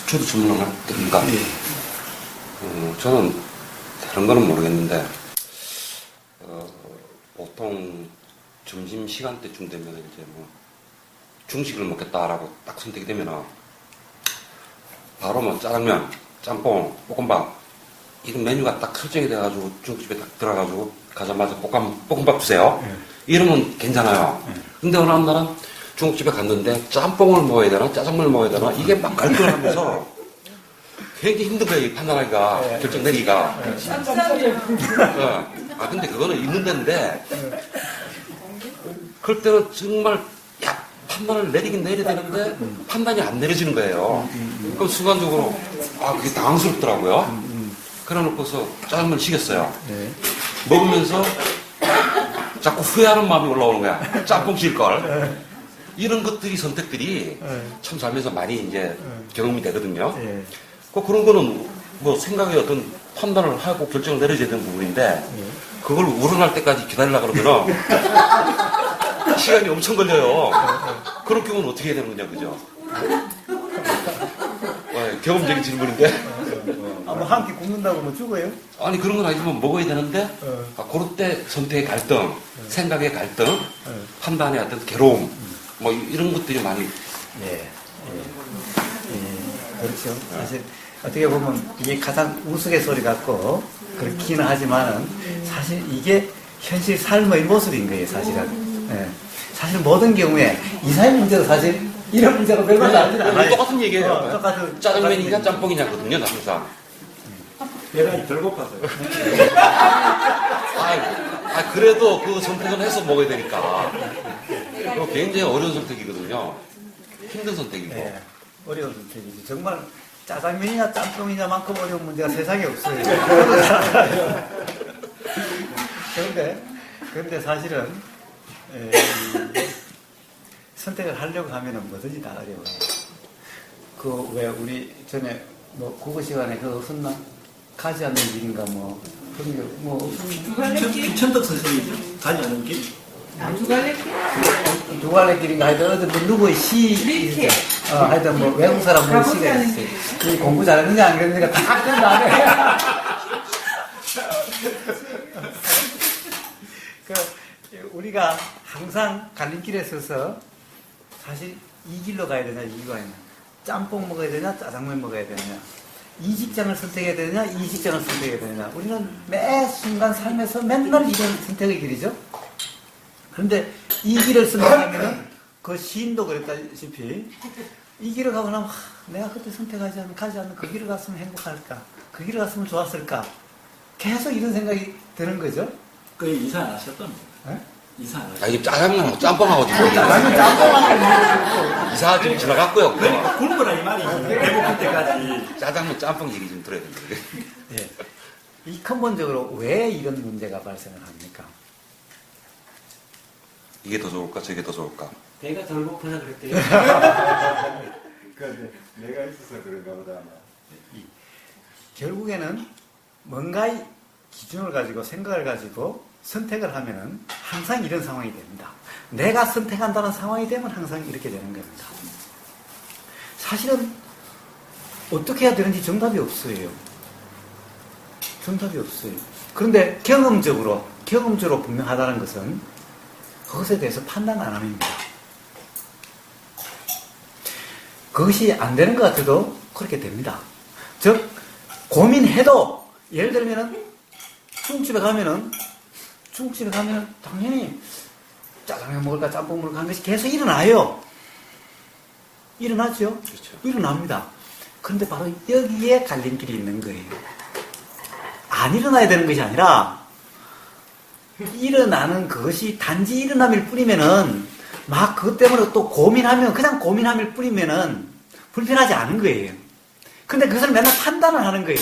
저도 질문을 드립니까? 예. 저는 다른 거는 모르겠는데 보통 점심 시간대쯤 되면 이제 뭐 중식을 먹겠다라고 딱 선택이 되면은 바로 뭐 짜장면, 짬뽕, 볶음밥 이런 메뉴가 딱 설정이 돼가지고 중국집에 딱 들어가가지고 가자마자 볶음밥 주세요. 이러면 괜찮아요. 근데 어느 날은 중국집에 갔는데 짬뽕을 먹어야 되나 짜장면을 먹어야 되나 이게 막 갈등하면서 굉장히 힘든 거예요. 이 판단하기가 결정 내리기가. 근데 그거는 있는 데인데 그럴 때는 정말 판단을 내리긴 내려야 되는데 판단이 안 내려지는 거예요. 그럼 순간적으로 그게 당황스럽더라고요. 그래놓고서 짜장면을 시켰어요. 먹으면서 자꾸 후회하는 마음이 올라오는 거야. 짬뽕 시킬걸. 이런 것들이 선택들이 참 살면서 많이 이제 경험이 되거든요. 그런 거는 뭐 생각의 어떤 판단을 하고 결정을 내려줘야 되는 부분인데 그걸 우러날 때까지 기다리려고 그러면 시간이 엄청 걸려요. 그런 경우는 어떻게 해야 되는 거냐, 그죠? 경험적인 질문인데. 뭐 한 끼 굶는다고 뭐 죽어요? 아니, 그런 건 아니지만 먹어야 되는데, 그럴 때 선택의 갈등, 생각의 갈등, 판단의 어떤 괴로움, 뭐 이런 것들이 많이. 그렇죠. 사실 어떻게 보면 이게 가장 우스갯소리 같고 그렇기는 하지만은 사실 이게 현실 삶의 모습인 거예요, 사실은. 사실 모든 경우에 이사의 문제도 사실 이런 문제가 별로 나지 않아요. 똑같은 얘기예요. 똑같은 짜장면이냐 짬뽕이냐거든요, 항상. 내가 덜 고파서요. 그래도 그 선택은 해서 먹어야 되니까. 그거 굉장히 어려운 선택이거든요. 힘든 선택이고. 어려운 선택이지. 정말 짜장면이냐 짬뽕이냐만큼 어려운 문제가 세상에 없어요. 그런데 사실은 선택을 하려고 하면은 뭐든지 다 어려워요. 왜 우리 전에 뭐 국어 시간에 그거 썼나? 가지 않는 길인가 뭐 그런 게 뭐 천덕 선생이죠? 가지 않는 길? 두 갈래 길인가 하여튼 뭐 누구의 시 하여튼 뭐 외국 사람 뭐 시가 있어요. 공부 잘했느냐 안 그랬느냐 다 끝나네. 우리가 항상 갈림길에 서서 사실 이 길로 가야 되냐 이 길로 가야 되냐 짬뽕 먹어야 되냐 짜장면 먹어야 되냐 이 직장을 선택해야 되느냐 이 직장을 선택해야 되느냐 우리는 매 순간 삶에서 맨날 이런 선택의 길이죠. 그런데 이 길을 선택하면은 그 시인도 그랬다시피 이 길을 가고 나면 내가 그때 선택하지 않는 가지 않는 그 길을 갔으면 행복할까 그 길을 갔으면 좋았을까 계속 이런 생각이 드는 거죠. 그 이사 안 하셨던 네? 이사 안 하셨던 이게 짜장면하고 짬뽕하고 지금 이사 좀 지나갔고요. 그러니까 굶으라 이 말이지. 배고플 때까지. 짜장면 짬뽕 얘기 좀 들어야 되는데. 이 근본적으로 왜 이런 문제가 발생을 합니까? 이게 더 좋을까 저게 더 좋을까? 배가 덜 고프다 그랬대요. 그러니까 내가 있어서 그런가 보다. 결국에는 뭔가의 기준을 가지고 생각을 가지고 선택을 하면은 항상 이런 상황이 됩니다. 내가 선택한다는 상황이 되면 항상 이렇게 되는 겁니다. 사실은 어떻게 해야 되는지 정답이 없어요. 정답이 없어요. 그런데 경험적으로 분명하다는 것은 그것에 대해서 판단 안 합니다. 그것이 안 되는 것 같아도 그렇게 됩니다. 즉 고민해도 예를 들면은 중국집에 가면은 당연히 짜장면 먹을까 짬뽕 먹을까 하는 것이 계속 일어나요. 일어나죠? 그렇죠. 일어납니다. 그런데 바로 여기에 갈림길이 있는 거예요. 안 일어나야 되는 것이 아니라 일어나는 그것이 단지 일어남일 뿐이면은 막 그것 때문에 또 그냥 고민함일 뿐이면은 불편하지 않은 거예요. 근데 그것을 맨날 판단을 하는 거예요.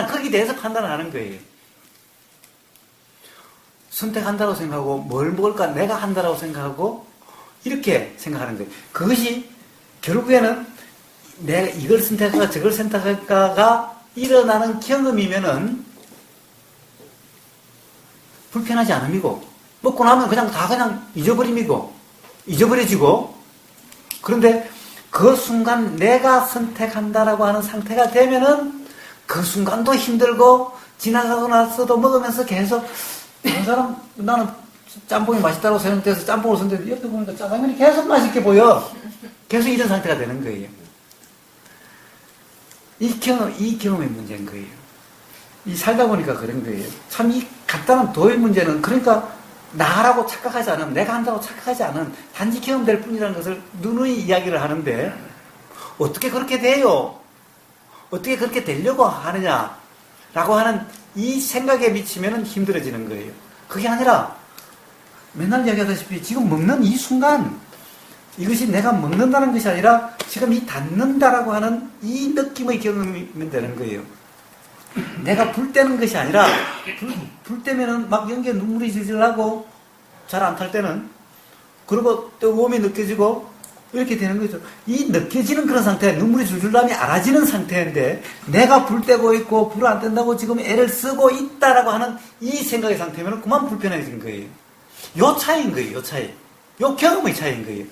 거기에 대해서 판단을 하는 거예요. 선택한다고 생각하고 뭘 먹을까 내가 한다라고 생각하고 이렇게 생각하는 거예요. 그것이 결국에는 내가 이걸 선택할까 저걸 선택할까가 일어나는 경험이면은 불편하지 않음이고 먹고 나면 그냥 다 잊어버리고 그런데 그 순간 내가 선택한다라고 하는 상태가 되면은 그 순간도 힘들고 지나가고 나서도 먹으면서 계속 이 사람 나는 짬뽕이 맛있다고 생각돼서 짬뽕을 선택했는데 옆에 보니까 짜장면이 계속 맛있게 보여. 계속 이런 상태가 되는 거예요. 이 경험의 문제인 거예요. 이 살다 보니까 그런 거예요. 참 이 간단한 도의 문제는 그러니까 나라고 착각하지 않은, 내가 한다고 착각하지 않은 단지 경험될 뿐이라는 것을 누누이 이야기를 하는데 어떻게 그렇게 돼요? 어떻게 그렇게 되려고 하느냐라고 하는 이 생각에 미치면 힘들어지는 거예요. 그게 아니라 맨날 이야기하다시피 지금 먹는 이 순간 이것이 내가 먹는다는 것이 아니라 지금 이 닿는다라고 하는 이 느낌의 경험이면 되는 거예요. 내가 불 때는 것이 아니라 불 때면은 막 연기에 눈물이 질질 나고 잘 안 탈 때는 그리고 뜨거움이 느껴지고 이렇게 되는 거죠. 이 느껴지는 그런 상태, 눈물이 줄줄 나면 알아지는 상태인데 내가 불 떼고 있고 불 안 뗀다고 지금 애를 쓰고 있다라고 하는 이 생각의 상태면 그만 불편해진 거예요. 요 차이인 거예요. 요 차이. 요 경험의 차이인 거예요.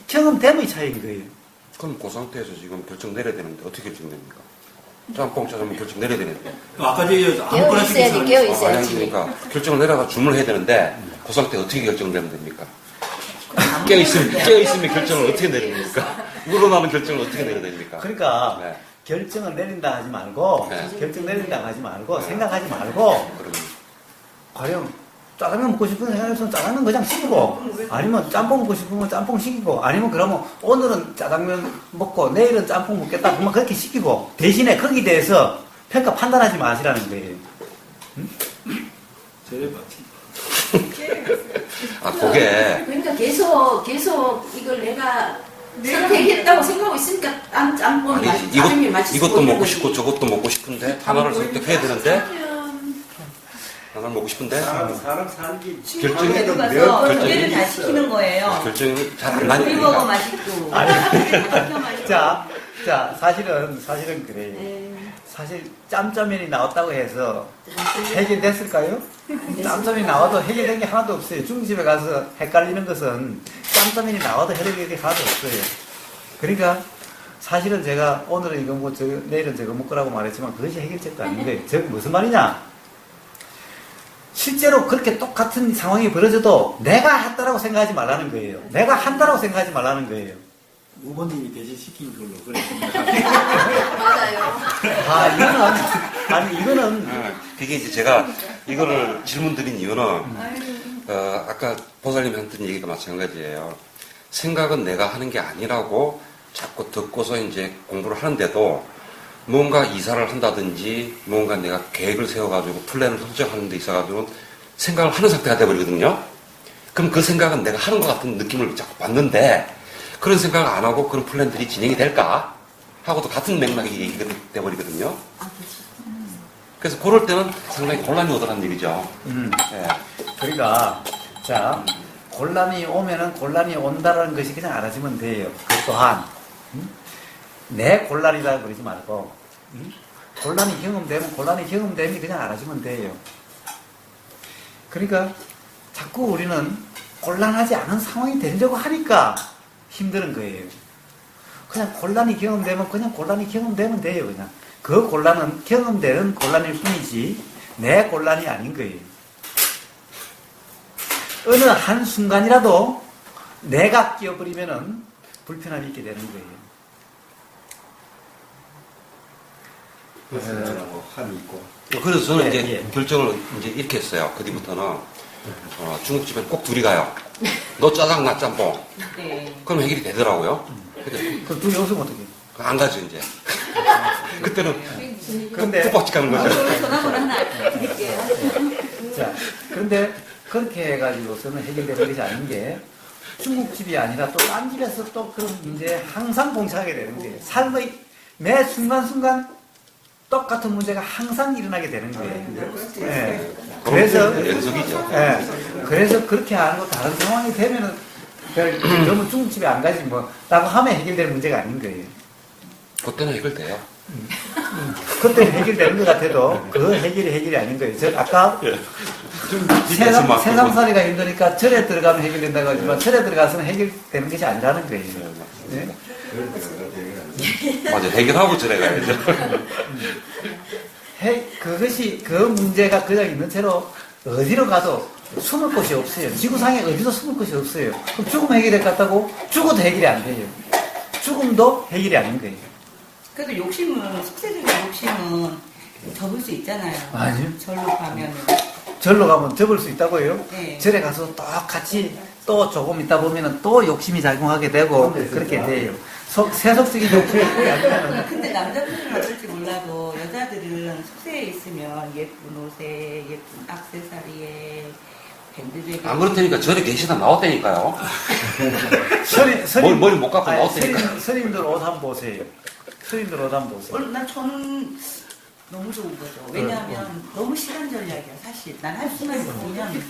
경험됨의 차이인 거예요. 그럼 그 상태에서 지금 결정 내려야 되는데 어떻게 결정됩니까? 짬뽕 짜장면 결정 내려야 되는데. 아까 저기 아무거나 깨어 있어야지, 깨어 있어야지. 그러니까 결정을 내려가 주문을 해야 되는데 그 상태 어떻게 결정되면 됩니까? 깨어있으면 결정을 어떻게 내립니까? 우러나는 결정을 어떻게 내려야 됩니까? 그러니까 네. 결정을 내린다 하지 말고 네. 결정 내린다 하지 말고 생각하지 말고 그럼 가령 짜장면 먹고 싶은 생각에서는 짜장면 그냥 시키고 아니면 짬뽕 먹고 싶으면 짬뽕 시키고 아니면 그러면 오늘은 짜장면 먹고 내일은 짬뽕 먹겠다 그러면 그렇게 시키고 대신에 거기에 대해서 평가 판단하지 마시라는 거예요. 저래 봤지. 아 그게 그러니까 계속 이걸 내가 선택했다고 생각하고 있으니까 짬뽕이 아니지 짜장면이 맛있어 이것도 보이는 먹고 거지. 싶고 저것도 먹고 싶은데 하나를 선택해야 되는데 하나를 먹고 싶은데 사람 살기 결정이 에 좀 가서 결정이- 두 개를 다 시키는 거예요. 결정이 잘 안 우리 먹어 나니까 맛있고. 자 사실은 그래요. 네. 사실 짬짜면이 나왔다고 해서 해결됐을까요? 짬짜면이 나와도 해결된 게 하나도 없어요. 중국집에 가서 헷갈리는 것은 짬짜면이 나와도 해결된 게 하나도 없어요. 그러니까 사실은 제가 오늘은 이거 먹고 내일은 저거 먹으라고 말했지만 그것이 해결책도 아닌 거예요. 저 무슨 말이냐? 실제로 그렇게 똑같은 상황이 벌어져도 내가 했다라고 생각하지 말라는 거예요. 내가 한다라고 생각하지 말라는 거예요. 우버님이 대신시킨 걸로 그랬습니다. 맞아요. 이거는 그게 이제 제가 이거를 질문 드린 이유는 아까 보살님이 했던 얘기가 마찬가지예요. 생각은 내가 하는 게 아니라고 자꾸 듣고서 이제 공부를 하는데도 뭔가 이사를 한다든지 뭔가 내가 계획을 세워가지고 플랜을 설정하는 데 있어가지고 생각을 하는 상태가 돼버리거든요. 그럼 그 생각은 내가 하는 것 같은 느낌을 자꾸 받는데 그런 생각을 안 하고 그런 플랜들이 진행이 될까? 하고도 같은 맥락이 얘기가 돼버리거든요. 그래서 그럴 때는 상당히 곤란이 오더란 얘기죠. 예. 그러니까 자 곤란이 오면은 곤란이 온다라는 것이 그냥 알아주면 돼요. 그 또한 내 곤란이라 그러지 말고 곤란이 경험되면 곤란이 경험됨이 그냥 알아주면 돼요. 그러니까 자꾸 우리는 곤란하지 않은 상황이 되려고 하니까 힘드는 거예요. 그냥 곤란이 경험되면 그냥 곤란이 경험되면 돼요. 그냥 그 곤란은 경험되는 곤란일 뿐이지 내 곤란이 아닌 거예요. 어느 한 순간이라도 내가 끼어버리면은 불편함이 있게 되는 거예요. 벗어나고 한이 있고 그래서 저는 예, 이제 예. 결정을 이제 이렇게 했어요. 그 뒤부터는 중국집엔 꼭 둘이 가요. 너 짜장 나 짬뽕. 네. 그럼 해결이 되더라고요. 그 둘이 없으면 어떡해? 안 가죠 이제. 그때는 근데 뚝박지 가는 거죠. 전화번호 하나 드릴게요. 자, 그런데 그렇게 해가지고서는 해결되는 것이 아닌 게 중국집이 아니라 또 딴 집에서 또 그런 문제에 항상 봉착하게 되는 거예요. 삶의 매 순간순간 똑같은 문제가 항상 일어나게 되는 거예요. 예. 그래서, 연속이죠. 예. 그래서 그렇게 안 하고 다른 상황이 되면은 그러면 중국집에 안 가지 뭐 라고 하면 해결될 문제가 아닌 거예요. 그때는 해결돼요. 그때 해결되는 것 같아도 그 해결이 아닌 거예요. 저 아까 좀 밑에서 세상살이가 힘드니까 절에 들어가면 해결된다고 하지만 절에 들어가서는 해결되는 것이 아니라는 거예요. 네? 맞아, 해결하고 절에 가야죠. 그 문제가 그냥 있는 채로 어디로 가도 숨을 곳이 없어요. 지구상에 어디도 숨을 곳이 없어요. 그럼 죽으면 해결이 될 것 같다고? 죽어도 해결이 안 돼요. 죽음도 해결이 아닌 거예요. 그래도 욕심은, 숙세적인 욕심은 접을 수 있잖아요. 아니요. 절로 가면. 절로 가면 접을 수 있다고요? 네. 절에 가서 또 같이 또 조금 있다 보면은 또 욕심이 작용하게 되고 그렇게 돼요. 세속적인 욕심이 아니면 근데 남자분들은 어떨지 몰라도 여자들은 숙소에 있으면 예쁜 옷에, 예쁜 액세서리에, 밴드백에. 안 그렇다니까 절에 계시다 나왔다니까요. 스님, 머리 못 깎고 나왔다니까. 스님들 옷 한번 보세요. 스님들 옷 한번 보세요. 저는 너무 좋은 거죠. 왜냐하면 너무 시간 전략이야, 사실. 난 할 수만 있으면.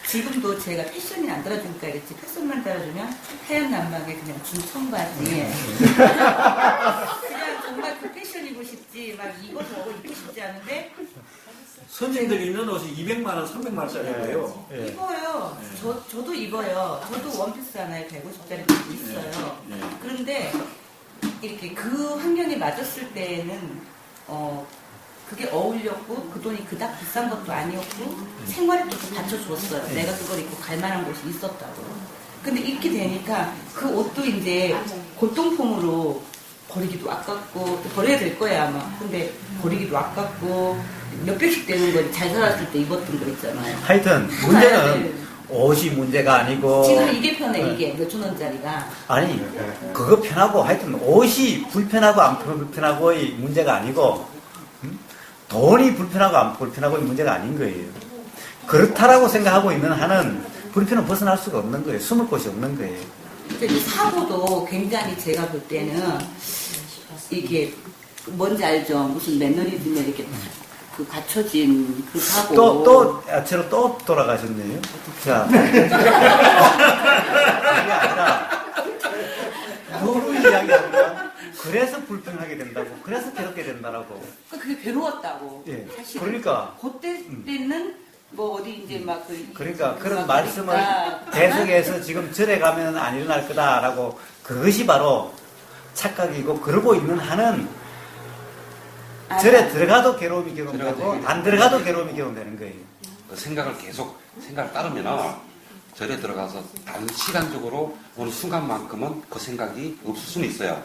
지금도 제가 패션이 안 따라주니까 이랬지. 패션만 따라주면 하얀 난방에 그냥 긴 청바지에. 그냥 정말 그 패션 입고 싶지. 막 이거 저거 입고 싶지 않은데. 선생님들 입는 옷이 200만 원, 300만 원짜리예요. 예. 입어요. 저도 입어요. 저도 원피스 하나에 150짜리 있어요. 예. 그런데 이렇게 그 환경에 맞았을 때에는 그게 어울렸고 그 돈이 그닥 비싼 것도 아니었고 생활에 또 받쳐줬어요. 내가 그걸 입고 갈 만한 곳이 있었다고. 근데 입게 되니까 그 옷도 이제 골동품으로 버리기도 아깝고 또 버려야 될 거야 아마. 근데 버리기도 아깝고 몇백씩 되는 거 잘 살았을 때 입었던 거 있잖아요. 하여튼 문제는 옷이 문제가 아니고 지금 이게 편해 이게 몇천 원짜리가. 아니 그거 편하고 하여튼 옷이 불편하고 안 불편하고의 문제가 아니고 돈이 불편하고 안 불편하고의 문제가 아닌 거예요. 그렇다라고 생각하고 있는 한은 불편은 벗어날 수가 없는 거예요. 숨을 곳이 없는 거예요. 근데 사고도 굉장히 제가 볼 때는 이게 뭔지 알죠? 무슨 매너리즘에 이렇게 그 갖춰진 그 사고. 저로 또 돌아가셨네요. 자. 그게 아니라, 누구 이야기하면, 그래서 불편하게 된다고, 그래서 괴롭게 된다라고. 그게 괴로웠다고. 예. 사실. 그러니까. 그때는 뭐 어디 이제 막 그러니까 그런 말씀을 계속해서 지금 절에 가면 안 일어날 거다라고, 그것이 바로 착각이고, 그러고 있는 한은, 절에 들어가도 괴로움이 경험되고 안 들어가도 괴로움이 경험되는 거예요. 그 생각을 따르면 절에 들어가서 단시간적으로 어느 순간만큼은 그 생각이 없을 수는 있어요.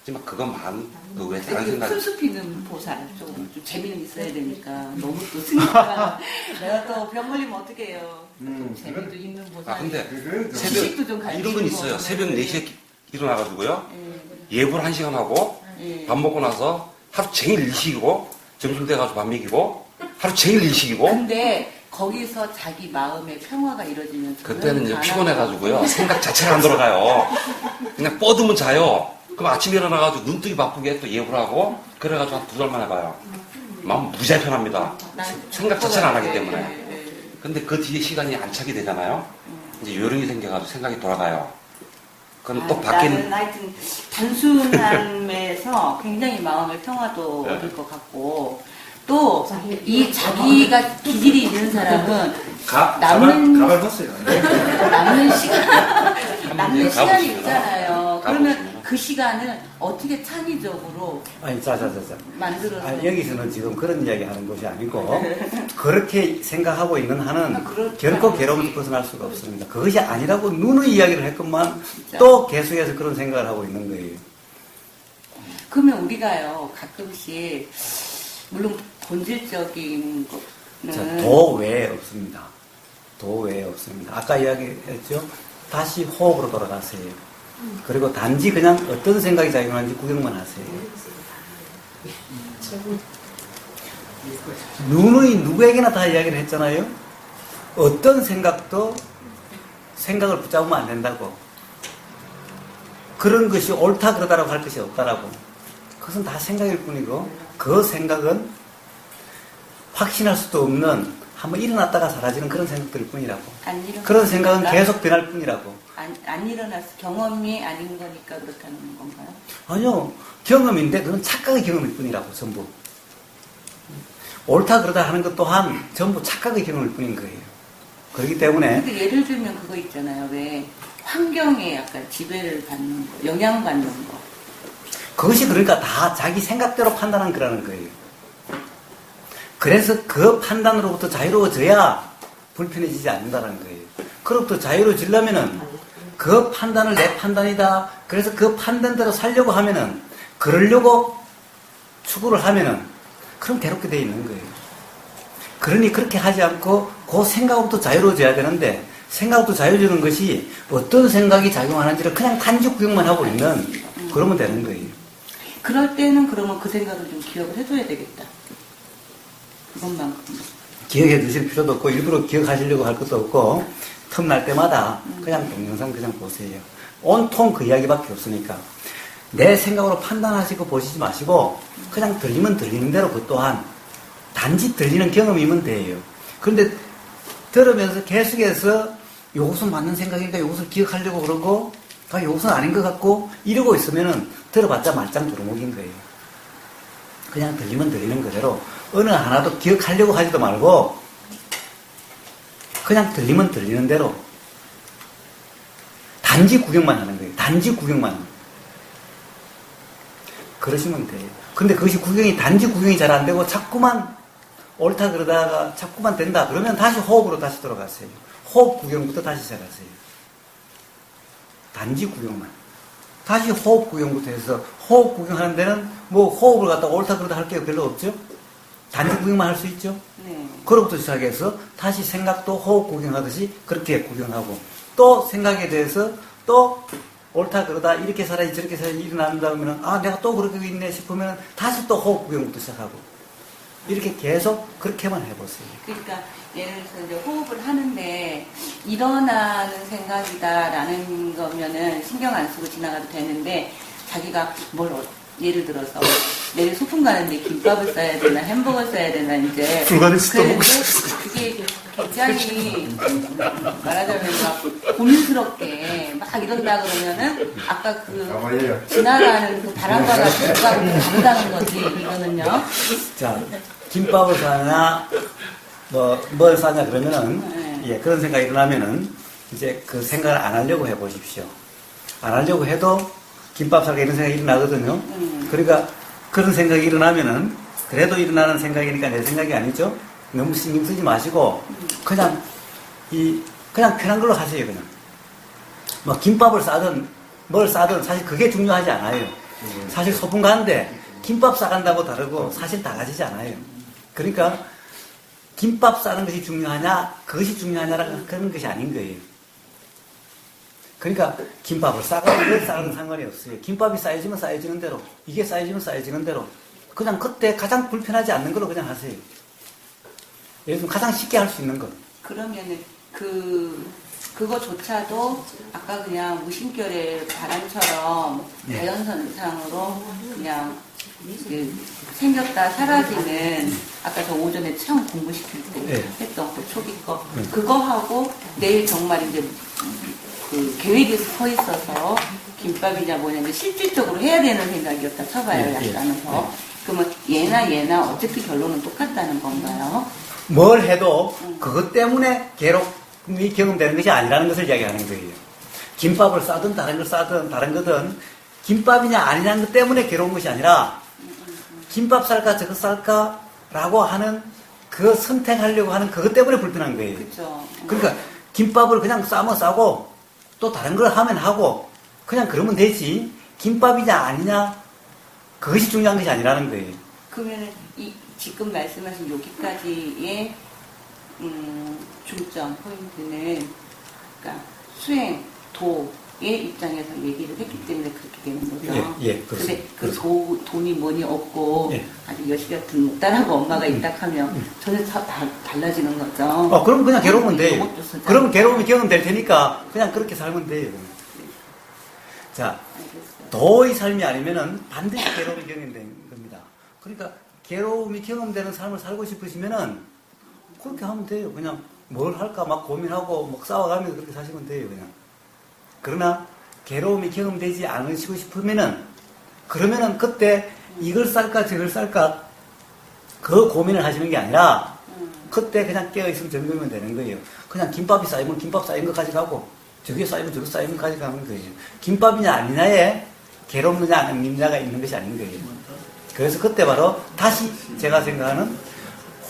하지만 그것만 그 외 다른 생각. 풀숲 피는 보살 좀 재미는 있어야 되니까 너무 또 승리가 내가 또 병 걸리면 어떻게 해요? 재미도 있는 보살. 아 근데 지식도 좀 새벽 이런 건 있어요. 가르치고. 새벽 4시에 일어나가지고요. 예불 1시간 하고 밥 먹고 나서 하루 종일 일식이고 점심 돼가지고 밥 먹이고 하루 종일 일식이고. 근데 거기서 자기 마음의 평화가 이루어지면 그때는 이제 피곤해가지고요. 생각 자체가 안 돌아가요. 그냥 뻗으면 자요. 그럼 아침에 일어나가지고 눈뜨기 바쁘게 또 예불 하고 그래가지고 한 2달만 해봐요. 마음 무지하게 편합니다. 생각 자체를 안 하기 때문에. 근데 그 뒤에 시간이 안착이 되잖아요. 이제 요령이 생겨가지고 생각이 돌아가요. 그럼 또 나는 하여튼 단순함에서 굉장히 마음의 평화도 얻을 것 같고 또 이 자기가 기질이 있는 사람은 가발 샀어요. 남는 시간이 가보시구나. 있잖아요. 가보시구나. 그러면 그 시간은 어떻게 창의적으로 아니, 자. 만들어서 여기서는 지금 그런 이야기 하는 것이 아니고, 그렇게 생각하고 있는 한은 그렇죠. 결코 괴로움을 벗어날 수가 없습니다. 그것이 아니라고 누누이 이야기를 했건만 또 계속해서 그런 생각을 하고 있는 거예요. 그러면 우리가요 가끔씩 물론 본질적인 거는 도 외에 없습니다. 도 외에 없습니다. 아까 이야기했죠? 다시 호흡으로 돌아가세요. 그리고 단지 그냥 어떤 생각이 작용하는지 구경만 하세요. 누누이 누구에게나 다 이야기를 했잖아요. 어떤 생각도 생각을 붙잡으면 안 된다고. 그런 것이 옳다 그러다라고 할 것이 없다라고. 그것은 다 생각일 뿐이고 그 생각은 확신할 수도 없는 한번 일어났다가 사라지는 그런 생각들일 뿐이라고. 그런 생각은 계속 변할 뿐이라고. 안 일어났어. 경험이 아닌 거니까 그렇다는 건가요? 아니요. 경험인데 그건 착각의 경험일 뿐이라고 전부. 옳다 그러다 하는 것 또한 전부 착각의 경험일 뿐인 거예요. 그렇기 때문에 근데 예를 들면 그거 있잖아요. 왜 환경에 약간 지배를 받는 거, 영향받는 거. 그것이 그러니까 다 자기 생각대로 판단한 거라는 거예요. 그래서 그 판단으로부터 자유로워져야 불편해지지 않는다는 거예요. 그로부터 자유로워지려면은 그 판단을 내 판단이다. 그래서 그 판단대로 살려고 하면은, 그러려고 추구를 하면은, 그럼 괴롭게 돼 있는 거예요. 그러니 그렇게 하지 않고 그 생각부터 자유로워져야 되는데, 생각부터 자유로워지는 것이 어떤 생각이 작용하는지를 그냥 단지 구경만 하고 있는, 그러면 되는 거예요. 그럴 때는 그러면 그 생각을 좀 기억을 해줘야 되겠다. 그것만큼. 기억해 두실 필요도 없고, 일부러 기억하시려고 할 것도 없고, 틈날 때마다 그냥 동영상 그냥 보세요. 온통 그 이야기밖에 없으니까. 내 생각으로 판단하시고 보시지 마시고, 그냥 들리면 들리는 대로 그 또한 단지 들리는 경험이면 돼요. 그런데 들으면서 계속해서 이것은 맞는 생각이니까 이것을 기억하려고 그러고, 이것은 아닌 것 같고, 이러고 있으면은 들어봤자 말짱 두루묵인 거예요. 그냥 들리면 들리는 그대로 어느 하나도 기억하려고 하지도 말고, 그냥 들리면 들리는 대로 단지 구경만 하는 거예요. 단지 구경만. 그러시면 돼요. 근데 그것이 단지 구경이 잘 안 되고 자꾸만 옳다 그러다가 자꾸만 된다 그러면 다시 호흡으로 다시 돌아가세요. 호흡 구경부터 다시 시작하세요. 단지 구경만. 다시 호흡 구경부터 해서, 호흡 구경하는 데는 뭐 호흡을 갖다가 옳다 그러다 할 게 별로 없죠? 단지 구경만 할 수 있죠? 네. 그로부터 시작해서 다시 생각도 호흡 구경하듯이 그렇게 구경하고, 또 생각에 대해서 또 옳다 그러다 이렇게 살아야지 저렇게 살아야지 일어난다 그러면, 내가 또 그렇게 있네 싶으면 다시 또 호흡 구경부터 시작하고, 이렇게 계속 그렇게만 해보세요. 그러니까 예를 들어서 이제 호흡을 하는데 일어나는 생각이다라는 거면은 신경 안 쓰고 지나가도 되는데, 자기가 예를 들어서 내일 소풍 가는데 김밥을 싸야 되나 햄버거를 싸야 되나 이제 불가능해서 또 먹고 그게 굉장히 말하자면 막 고민스럽게 막 이런다 그러면은 아까 그 지나가는 그 바람과 같은 생각을 다르다는 거지 이거는요. 자, 김밥을 사냐, 뭘 사냐 그러면은, 네. 그런 생각이 일어나면은, 이제 그 생각을 안 하려고 해보십시오. 안 하려고 해도 김밥 살까 이런 생각이 일어나거든요. 그러니까 그런 생각이 일어나면은, 그래도 일어나는 생각이니까 내 생각이 아니죠? 너무 신경 쓰지 마시고, 그냥 편한 걸로 하세요, 그냥. 뭐, 김밥을 싸든, 뭘 싸든 사실 그게 중요하지 않아요. 사실 소풍 가는데, 김밥 싸간다고 다르고 사실 달라지지 않아요. 그러니까 김밥 싸는 것이 중요하냐, 그것이 중요하냐라는 그런 것이 아닌 거예요. 그러니까 김밥을 싸가고 뭘 싸가는 상관이 없어요. 김밥이 쌓여지면 쌓여지는 대로, 이게 쌓여지면 쌓여지는 대로, 그냥 그때 가장 불편하지 않는 걸로 그냥 하세요. 예를 들면 가장 쉽게 할 수 있는 것. 그러면은 그거조차도 아까 그냥 무심결의 바람처럼 네. 자연선상으로 그냥 생겼다 사라지는, 아까 저 오전에 처음 공부시킬 때 네. 했던 그 초기 거, 그거 하고 내일 정말 이제 그 계획이 서 있어서 김밥이냐 뭐냐 실질적으로 해야 되는 생각이었다 쳐봐요. 네, 약간은 더. 그러면 얘나 어차피 결론은 똑같다는 건가요? 뭘 해도 그것 때문에 괴롭음이 경험되는 것이 아니라는 것을 이야기하는 거예요. 김밥을 싸든 다른 걸 싸든 다른 거든 김밥이냐 아니냐는 것 때문에 괴로운 것이 아니라, 김밥 살까 저거 살까 라고 하는 그 선택하려고 하는 그것 때문에 불편한 거예요. 그렇죠. 그러니까 김밥을 그냥 싸면 싸고 또 다른 걸 하면 하고 그냥 그러면 되지, 김밥이냐 아니냐 그것이 중요한 것이 아니라는 거예요. 그러면은 지금 말씀하신 여기까지의 중점 포인트는, 그러니까 수행 도의 입장에서 얘기를 했기 때문에 그렇게 되는 거죠. 예, 근데 그렇습니다. 그 돈이 뭐니 없고 예. 아주 여시 같은 목단하고 엄마가 있다 하면 전혀 다 달라지는 거죠. 그럼 그냥 괴로우면 돼요. 이것도 쓰자. 그러면 괴로움이 경험될 테니까 그냥 그렇게 살면 돼요. 자, 알겠어요. 도의 삶이 아니면은 반드시 괴로움이 경험되는 겁니다. 그러니까 괴로움이 경험되는 삶을 살고 싶으시면은 그렇게 하면 돼요. 그냥 뭘 할까 막 고민하고 막 싸워가면서 그렇게 사시면 돼요. 그냥. 그러나 괴로움이 경험되지 않으시고 싶으면은, 그러면은 그때 이걸 쌀까 저걸 쌀까 그 고민을 하시는 게 아니라, 그때 그냥 깨어있으면 정도면 되는 거예요. 그냥 김밥이 쌓이면 김밥 쌓인 것 가져가고, 저게 쌓이면 저거 쌓이면 가져가는 거예요. 김밥이냐 아니냐에 괴롭느냐 안 믿느냐가 있는 것이 아닌 거예요. 그래서 그때 바로 다시 제가 생각하는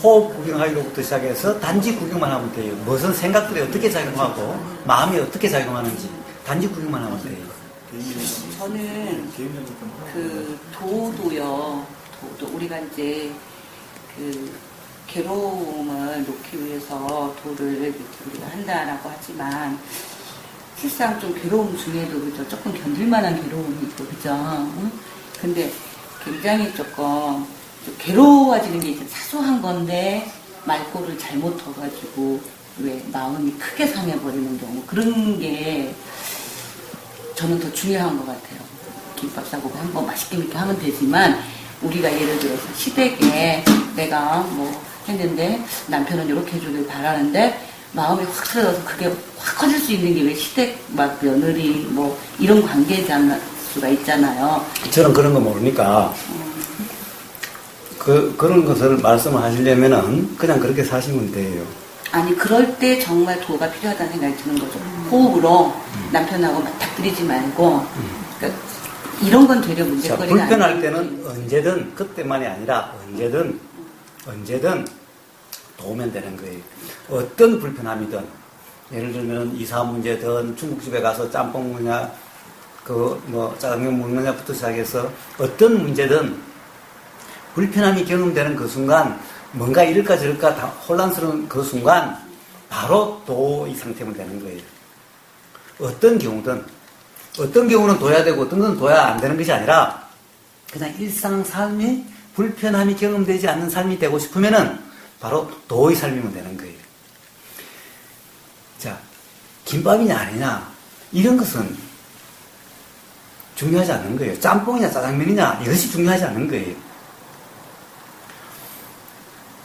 호흡 구경하기로부터 시작해서 단지 구경만 하면 돼요. 무슨 생각들이 어떻게 작용하고 마음이 어떻게 작용하는지 단지 구경만 하면 돼요. 저는 그 도도요. 도도 우리가 이제 그 괴로움을 놓기 위해서 도를 이렇게 우리가 한다라고 하지만 실상 좀 괴로움 중에도 그죠 조금 견딜만한 괴로움이 있고 그죠. 응? 근데 굉장히 조금 좀 괴로워지는 게 이제 사소한 건데 말꼬를 잘못 터가지고 왜 마음이 크게 상해버리는 경우 그런 게 저는 더 중요한 것 같아요. 김밥 싸고 한번 맛있게 이렇게 하면 되지만 우리가 예를 들어서 시댁에 내가 뭐 했는데 남편은 이렇게 해주길 바라는데 마음이 확 틀어져서 그게 확 커질 수 있는 게 왜 시댁 막 며느리 뭐 이런 관계자 수가 있잖아요. 저는 그런 거 모르니까 그런 것을 말씀을 하시려면은 그냥 그렇게 사시면 돼요. 아니 그럴 때 정말 도가 필요하다는 생각이 드는 거죠. 호흡으로 남편하고 맞닥뜨리지 말고 그러니까 이런 건 되려 문제거리가 불편할 아니에요. 때는 언제든 그때만이 아니라 언제든 도우면 되는 거예요. 어떤 불편함이든 예를 들면 이사 문제든 중국집에 가서 짬뽕 먹느냐 그 뭐 짜장면 먹느냐부터 시작해서 어떤 문제든 불편함이 경험되는 그 순간 뭔가 이럴까 저럴까 다 혼란스러운 그 순간 바로 도의 상태면 되는 거예요. 어떤 경우는 둬야 되고 어떤 건 둬야 안 되는 것이 아니라 그냥 일상 삶이 불편함이 경험되지 않는 삶이 되고 싶으면은 바로 도의 삶이면 되는 거예요. 자, 김밥이냐 아니냐 이런 것은 중요하지 않는 거예요. 짬뽕이냐 짜장면이냐 이것이 중요하지 않는 거예요.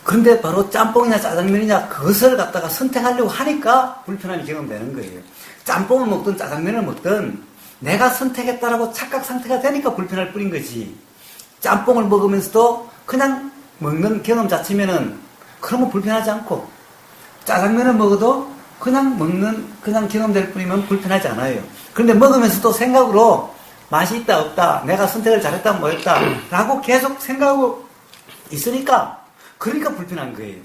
그런데 바로 짬뽕이냐 짜장면이냐 그것을 갖다가 선택하려고 하니까 불편함이 경험되는 거예요. 짬뽕을 먹든 짜장면을 먹든 내가 선택했다라고 착각 상태가 되니까 불편할 뿐인 거지. 짬뽕을 먹으면서도 그냥 먹는 경험 자체면은 그러면 불편하지 않고 짜장면을 먹어도 그냥 경험될 뿐이면 불편하지 않아요. 그런데 먹으면서도 생각으로 맛이 있다 없다 내가 선택을 잘했다 뭐했다 라고 계속 생각하고 있으니까 그러니까 불편한 거예요.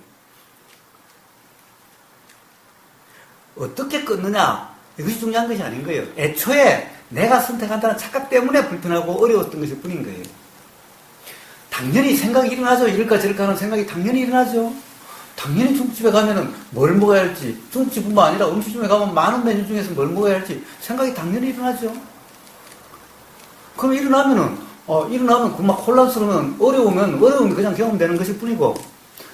어떻게 끊느냐 이것이 중요한 것이 아닌 거예요. 애초에 내가 선택한다는 착각 때문에 불편하고 어려웠던 것일 뿐인 거예요. 당연히 생각이 일어나죠. 이럴까 저럴까 하는 생각이 당연히 일어나죠. 당연히 중국집에 가면은 뭘 먹어야 할지 중국집뿐만 아니라 음식점에 가면 많은 메뉴 중에서 뭘 먹어야 할지 생각이 당연히 일어나죠. 그럼 일어나면 그막 혼란스러우면 어려우면 그냥 경험되는 것일 뿐이고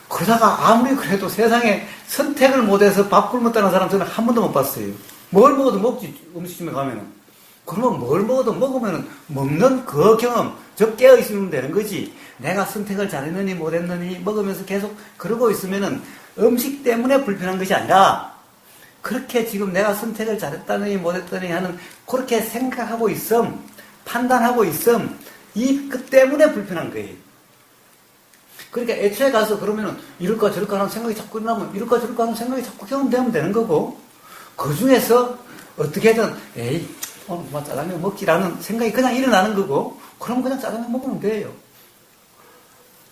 그러다가 아무리 그래도 세상에 선택을 못해서 밥 굶었다는 사람 저는 한 번도 못 봤어요. 뭘 먹어도 먹지 음식점에 가면은 그러면 뭘 먹어도 먹으면은 먹는 그 경험 즉 깨어있으면 되는 거지 내가 선택을 잘했느니 못했느니 먹으면서 계속 그러고 있으면은 음식 때문에 불편한 것이 아니라 그렇게 지금 내가 선택을 잘했다느니 못했더니 하는 그렇게 생각하고 있음 판단하고 있음 이 그 때문에 불편한 거예요. 그러니까 애초에 가서 그러면은 이럴까 저럴까 하는 생각이 자꾸 일어나면 이럴까 저럴까 하는 생각이 자꾸 경험되면 되는 거고 그 중에서 어떻게든 에이 오늘 그만 짜장면 먹지라는 생각이 그냥 일어나는 거고 그럼 그냥 짜장면 먹으면 돼요.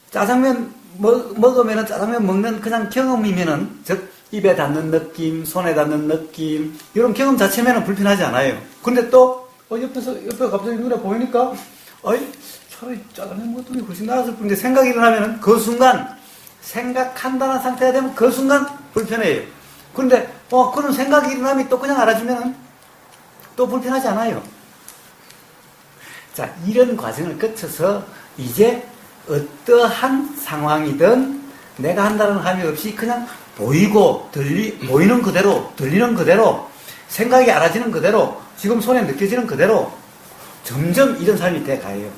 짜장면 먹으면은 짜장면 먹는 그냥 경험이면은 즉 입에 닿는 느낌, 손에 닿는 느낌 이런 경험 자체면은 불편하지 않아요. 근데 또 옆에 갑자기 눈에 보이니까 차라리 짜장면 먹던 게 훨씬 나았을 뿐인데 생각이 일어나면은 그 순간 생각한다는 상태가 되면 그 순간 불편해요. 그런데 그런 생각이 일어나면 또 그냥 알아주면은 또 불편하지 않아요. 자, 이런 과정을 거쳐서 이제 어떠한 상황이든 내가 한다는 함이 없이 그냥 보이는 그대로, 들리는 그대로, 생각이 알아지는 그대로, 지금 손에 느껴지는 그대로 점점 이런 삶이 돼 가요.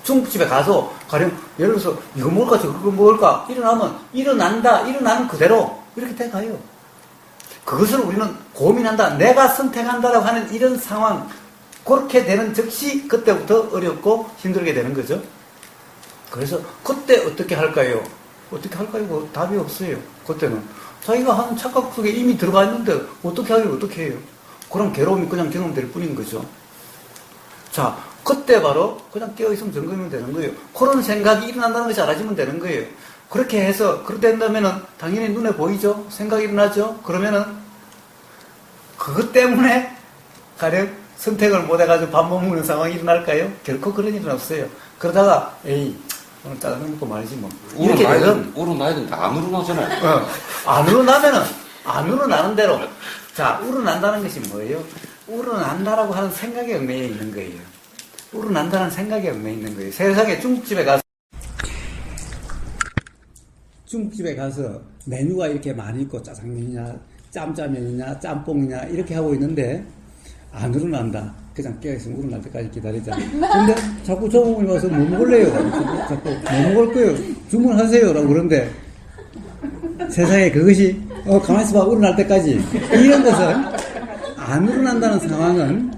중국집에 가서 가령 예를 들어서 이거 먹을까 저거 먹을까 일어나는 그대로 이렇게 돼 가요. 그것을 우리는 고민한다. 내가 선택한다라고 하는 이런 상황 그렇게 되는 즉시 그때부터 어렵고 힘들게 되는 거죠. 그래서 그때 어떻게 할까요? 뭐 답이 없어요. 그때는 자기가 하는 착각 속에 이미 들어가 있는데 어떻게 해요? 그럼 괴로움이 그냥 경험될 뿐인 거죠. 자, 그때 바로 그냥 깨어있으면 점검이면 되는 거예요. 그런 생각이 일어난다는 것이 알아지면 되는 거예요. 그렇게 해서, 그렇게 된다면은 당연히 눈에 보이죠? 생각이 일어나죠? 그러면은 그것 때문에 가령 선택을 못 해가지고 밥 못 먹는 상황이 일어날까요? 결코 그런 일은 없어요. 그러다가, 에이, 오늘 짜장면 먹고 말지 뭐. 이렇게 되면, 우러나야 되는데 안 우러나잖아요. 안 우러나는 대로. 자, 우러난다는 것이 뭐예요? 우러난다라고 하는 생각에 얽매여 있는 거예요. 우러난다는 생각에 얽매여 있는 거예요. 세상에 중국집에 가서 메뉴가 이렇게 많이 있고 짜장면이냐, 짬짜면이냐, 짬뽕이냐 이렇게 하고 있는데 안 우러난다. 그냥 깨어있으면 우러날 때까지 기다리자. 근데 자꾸 조목을 와서 뭐 먹을래요? 자꾸 뭐 먹을 거예요? 주문하세요. 라고 그러는데 세상에 그것이 가만히 있어봐 우러날 때까지 이런 것은 안 우러난다는 상황은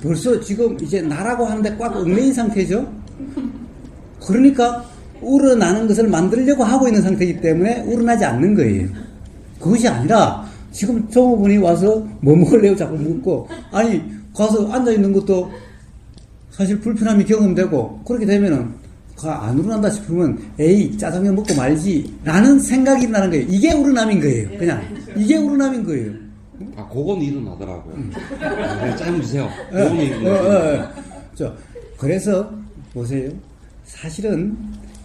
벌써 지금 이제 나라고 하는데 꽉 얽매인 상태죠. 그러니까 우러나는 것을 만들려고 하고 있는 상태이기 때문에 우러나지 않는 거예요. 그것이 아니라 지금 종업원이 와서 뭐 먹을래요? 자꾸 묻고 아니 가서 앉아있는 것도 사실 불편함이 경험되고 그렇게 되면은 안 우러난다 싶으면 에이 짜장면 먹고 말지 라는 생각이 나는 거예요. 이게 우러남인 거예요. 그냥 이게 우러남인 거예요. 아, 그건 일어나더라고요. 그냥 짜장 주세요. 그건 일어나더라고요. 그래서 보세요. 사실은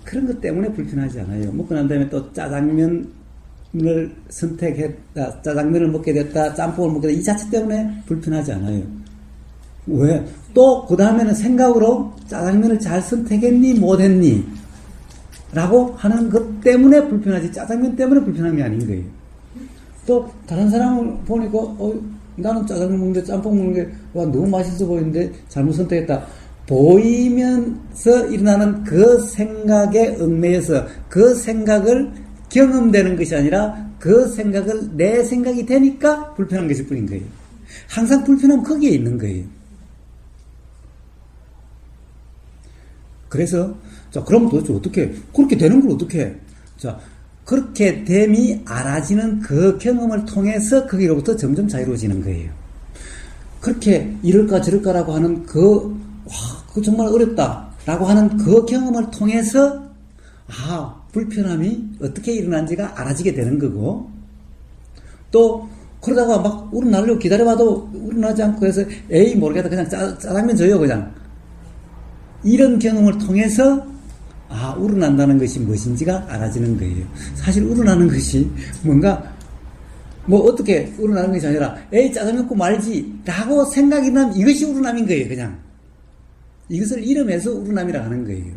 그런 것 때문에 불편하지 않아요. 먹고 난 다음에 또 짜장면을 선택했다, 짜장면을 먹게 됐다, 짬뽕을 먹게 됐다, 이 자체 때문에 불편하지 않아요. 왜? 또 그 다음에는 생각으로 짜장면을 잘 선택했니 못했니 라고 하는 것 때문에 불편하지 짜장면 때문에 불편함이 아닌 거예요. 또 다른 사람을 보니까 나는 짜장면 먹는데 짬뽕 먹는 게 와 너무 맛있어 보이는데 잘못 선택했다. 보이면서 일어나는 그 생각에 얽매여서 그 생각을 경험되는 것이 아니라 그 생각을 내 생각이 되니까 불편한 것일 뿐인 거예요. 항상 불편함은 거기에 있는 거예요. 그래서 자 그럼 도대체 어떻게 그렇게 되는 걸 어떻게 해? 자 그렇게 됨이 알아지는 그 경험을 통해서 거기로부터 점점 자유로워지는 거예요. 그렇게 이럴까 저럴까라고 하는 그거 정말 어렵다라고 하는 그 경험을 통해서 불편함이 어떻게 일어난지가 알아지게 되는 거고 또 그러다가 막 우러나려고 기다려봐도 우러나지 않고 해서 에이 모르겠다 그냥 짜장면 줘요 그냥 이런 경험을 통해서 우러난다는 것이 무엇인지가 알아지는 거예요. 사실 우러나는 것이 뭔가 뭐 어떻게 우러나는 것이 아니라 에이 짜장면 먹고 말지 라고 생각이 나면 이것이 우러남인 거예요. 그냥 이것을 이름해서 우러남이라고 하는 거예요.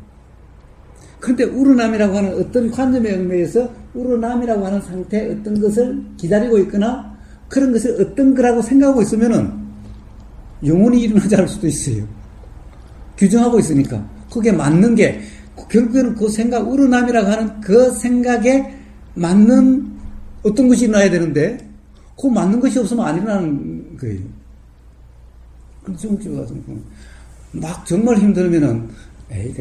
그런데 우러남이라고 하는 어떤 관점에 얽매여서 우러남이라고 하는 상태의 어떤 것을 기다리고 있거나 그런 것을 어떤 거라고 생각하고 있으면은 영원히 일어나지 않을 수도 있어요. 규정하고 있으니까. 그게 맞는 게 결국에는 그 생각, 우러남이라고 하는 그 생각에 맞는 어떤 것이 일어나야 되는데 그 맞는 것이 없으면 안 일어나는 거예요. 그래서 중국집에 가서 막 정말 힘들면은 에이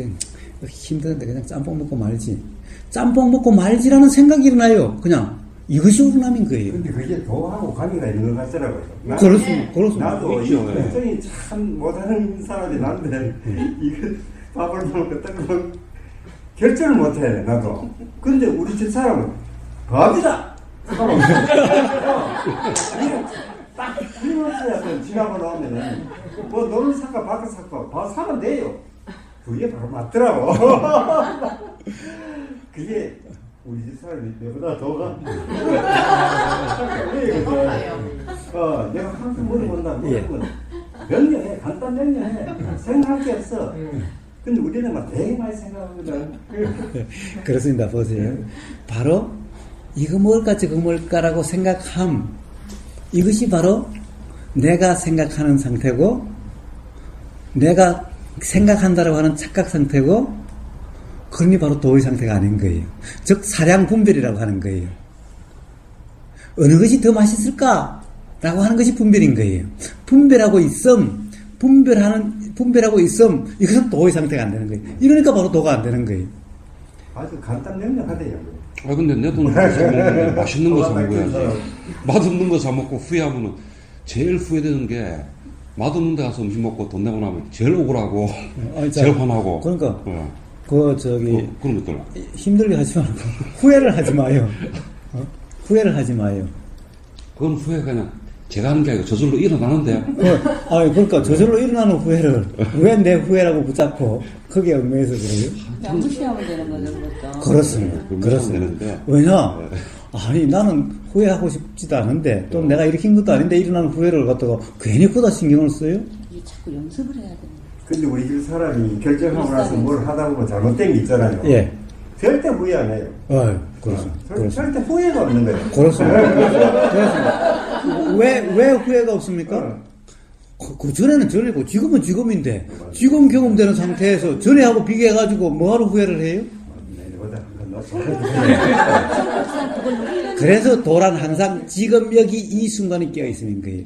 힘드는데 그냥 짬뽕 먹고 말지. 짬뽕 먹고 말지라는 생각이 일어나요. 그냥 이것이 우러남인 거예요. 근데 그게 도하고 관계가 있는 것 같더라고요. 그렇습니다. 나도 이 결정이 참 못하는 사람이 난데 이거 밥을 먹었다고 결정을 못해 나도. 근데 우리 집 사람은 밥이다. 딱 이렇게 지나고 나오면은 뭐 너는 살까 밥을 살까 밥 사면 돼요. 그게 바로 맞더라고. 그게 우리 집 사람이 내보다 더가. 내가 항상 물어본다. 명령해. 간단 명령해. 생각할 게 없어. 근데 우리는 막 되게 많이 생각하거든. 그렇습니다. 보세요. 바로 이거 먹을까 저거 먹을까라고 생각함. 이것이 바로 내가 생각하는 상태고 내가 생각한다라고 하는 착각 상태고 그러니 바로 도의 상태가 아닌 거예요. 즉 사량 분별이라고 하는 거예요. 어느 것이 더 맛있을까? 라고 하는 것이 분별인 거예요. 분별하고 있음, 분별하고 있음, 이것은 도의 상태가 안 되는 거예요. 이러니까 바로 도가 안 되는 거예요. 아주 간단 명료하대요. 근데 내 돈 주고 사 먹는데 맛있는 거 사 먹어야지. 맛없는 거 사 먹고 후회하면은 제일 후회되는 게 맛없는 데 가서 음식 먹고 돈 내고 나면 제일 억울하고 아니, 제일 화나고 그러니까 어. 그런 것들 힘들게 하지 말고 후회를 하지 마요. 후회를 하지 마요. 그건 후회가 그냥 제가 하는 게 아니고 저절로 일어나는데 그러니까 저절로 일어나는 후회를 왜 내 후회라고 붙잡고 거기에 얽매여서 그래요? 그냥 무시하면 되는 거죠, 그것도. 그렇습니다. 그렇습니다. 되는데 왜냐? 아니 나는 후회하고 싶지도 않은데 또 내가 일으킨 것도 아닌데 일어나는 후회를 갖다가 괜히 거다 신경을 써요? 이게 자꾸 연습을 해야 됩니다. 근데 우리 집 사람이 결정하고 나서 뭘 하다 보면 잘못된 게 있잖아요. 예. 절대 후회 안 해요. 그렇습니다. 절대 후회가 없는 거예요. 그렇습니다. 왜 후회가 없습니까? 그 전에는 전이고 지금은 지금인데 지금 경험되는 상태에서 전에하고 비교해가지고 뭐하러 후회를 해요? 그래서 도란 항상 지금 여기 이 순간에 끼어 있으는 거예요.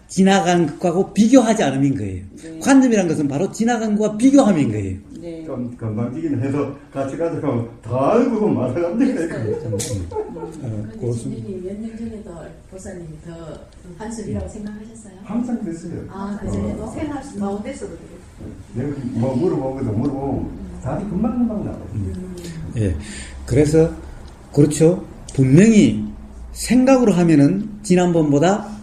지나간 것하고 비교하지 않음인 거예요. 네. 관점이란 것은 바로 지나간 것과 비교함인 거예요. 네. 좀 건방지긴 해도 같이 가서 다 알고 말을 안 되니까. 근데 진님이 몇 년 전에도 보사님이 더 한술이라고 생각하셨어요? 항상 그랬어요. 아, 그전에도? 생활 가운데서도 그랬어요. 내가 뭐 물어보면 답이 금방금방 나와요. 예. 그래서, 그렇죠. 분명히 생각으로 하면은 지난번보다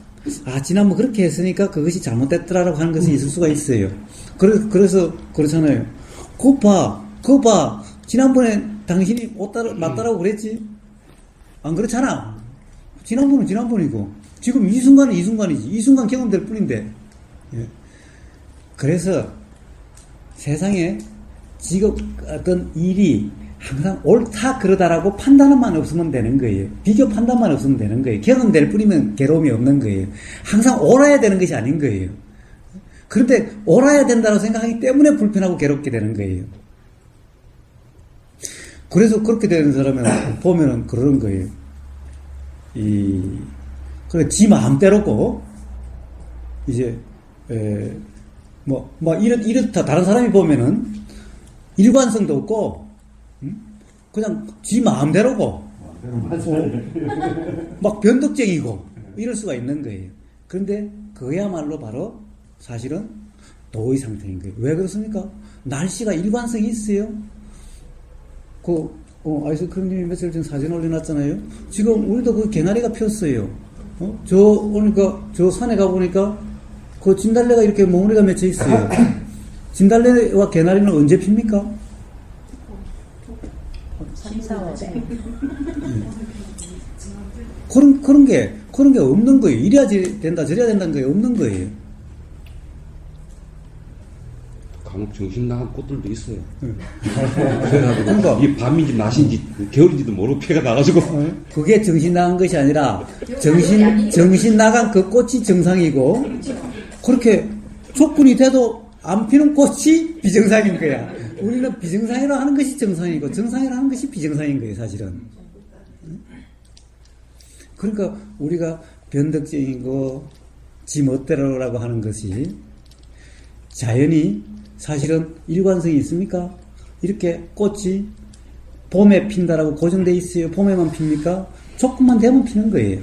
지난번 그렇게 했으니까 그것이 잘못됐더라라고 하는 것이 있을 수가 있어요. 그래서 그렇잖아요. 그거 봐. 지난번에 당신이 맞다라고 그랬지? 안 그렇잖아. 지난번은 지난번이고 지금 이 순간은 이 순간이지. 이 순간 경험될 뿐인데. 예. 그래서 세상에 지금 어떤 일이 항상 옳다 그러다라고 판단만 없으면 되는 거예요. 비교 판단만 없으면 되는 거예요. 경험될 뿐이면 괴로움이 없는 거예요. 항상 옳아야 되는 것이 아닌 거예요. 그런데 옳아야 된다고 생각하기 때문에 불편하고 괴롭게 되는 거예요. 그래서 그렇게 되는 사람은 보면은 그러는 거예요. 그래, 지 마음대로고, 이제, 이렇다. 다른 사람이 보면은 일관성도 없고, 그냥 지 마음대로고, 막 변덕쟁이고, 이럴 수가 있는 거예요. 그런데 그야말로 바로 사실은 도의 상태인 거예요. 왜 그렇습니까? 날씨가 일관성이 있어요. 아이스크림님이 며칠 전 사진 올려놨잖아요. 지금 우리도 그 개나리가 폈어요. 저 산에 가보니까 그 진달래가 이렇게 몽우리가 맺혀 있어요. 진달래와 개나리는 언제 핍니까? 3, 4월에. 그런 게 없는 거예요. 이래야지 된다, 저래야 된다는 게 없는 거예요. 간혹 정신 나간 꽃들도 있어요. 그래가지고 이 밤인지 낮인지 겨울인지도 모르고 폐가 나가지고 그게 정신 나간 것이 아니라 정신 나간 그 꽃이 정상이고 그렇게 조건이 돼도 안 피는 꽃이 비정상인 거야. 우리는 비정상이라고 하는 것이 정상이고 정상이라고 하는 것이 비정상인 거예요, 사실은. 그러니까 우리가 변덕쟁이고 지 멋대로라고 하는 것이 자연이 사실은 일관성이 있습니까? 이렇게 꽃이 봄에 핀다라고 고정되어 있어요. 봄에만 핍니까? 조금만 되면 피는 거예요.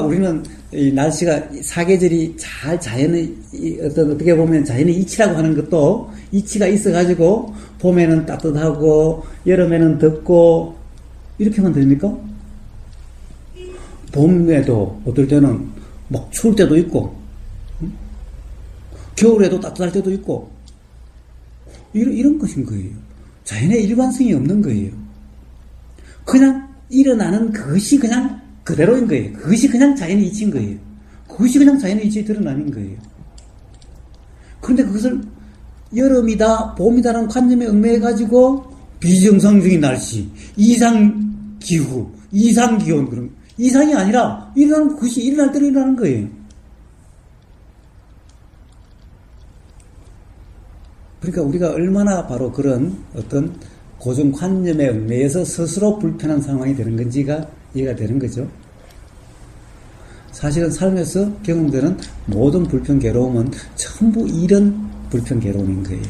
우리는 이 날씨가 사계절이 잘 자연의 어떻게 보면 자연의 이치라고 하는 것도 이치가 있어가지고 봄에는 따뜻하고 여름에는 덥고 이렇게만 됩니까? 봄에도 어떨 때는 막 추울 때도 있고 겨울에도 따뜻할 때도 있고 이런 것인 거예요. 자연의 일관성이 없는 거예요. 그냥 일어나는 그것이 그냥 그대로인 거예요. 그것이 그냥 자연의 이치인 거예요. 그것이 그냥 자연의 이치에 드러나는 거예요. 그런데 그것을 여름이다 봄이다라는 관념에 얽매여가지고 비정상적인 날씨, 이상기후, 이상기온 그런 이상이 아니라 일어나는 그것이 일어날 대로 일어나는 거예요. 그러니까 우리가 얼마나 바로 그런 어떤 고정관념에 얽매여서 스스로 불편한 상황이 되는 건지가 이해가 되는 거죠. 사실은 삶에서 경험되는 모든 불편, 괴로움은 전부 이런 불편, 괴로움인 거예요.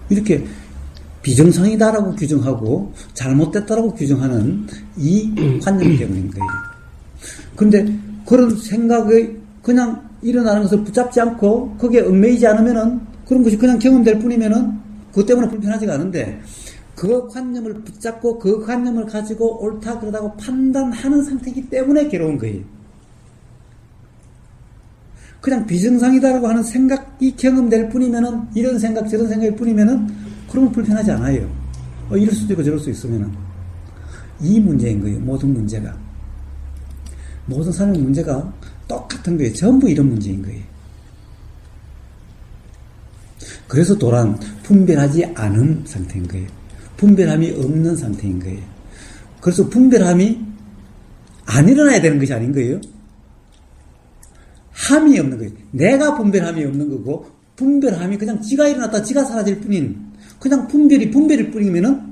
이렇게 비정상이다라고 규정하고 잘못됐다라고 규정하는 이 관념 때문인 거예요. 근데 그런 생각이 그냥 일어나는 것을 붙잡지 않고 거기에 얽매이지 않으면은 그런 것이 그냥 경험될 뿐이면은 그것 때문에 불편하지가 않은데 그 관념을 붙잡고 그 관념을 가지고 옳다 그러다고 판단하는 상태이기 때문에 괴로운 거예요. 그냥 비정상이다라고 하는 생각이 경험될 뿐이면은 이런 생각 저런 생각일 뿐이면은 그러면 불편하지 않아요. 이럴 수도 있고 저럴 수 있으면은 이 문제인 거예요. 모든 문제가 모든 삶의 문제가 똑같은 거예요. 전부 이런 문제인 거예요. 그래서 도란 분별하지 않은 상태인 거예요. 분별함이 없는 상태인 거예요. 그래서 분별함이 안 일어나야 되는 것이 아닌 거예요. 함이 없는 거예요. 내가 분별함이 없는 거고 분별함이 그냥 지가 일어났다 지가 사라질 뿐인 그냥 분별일 뿐이면은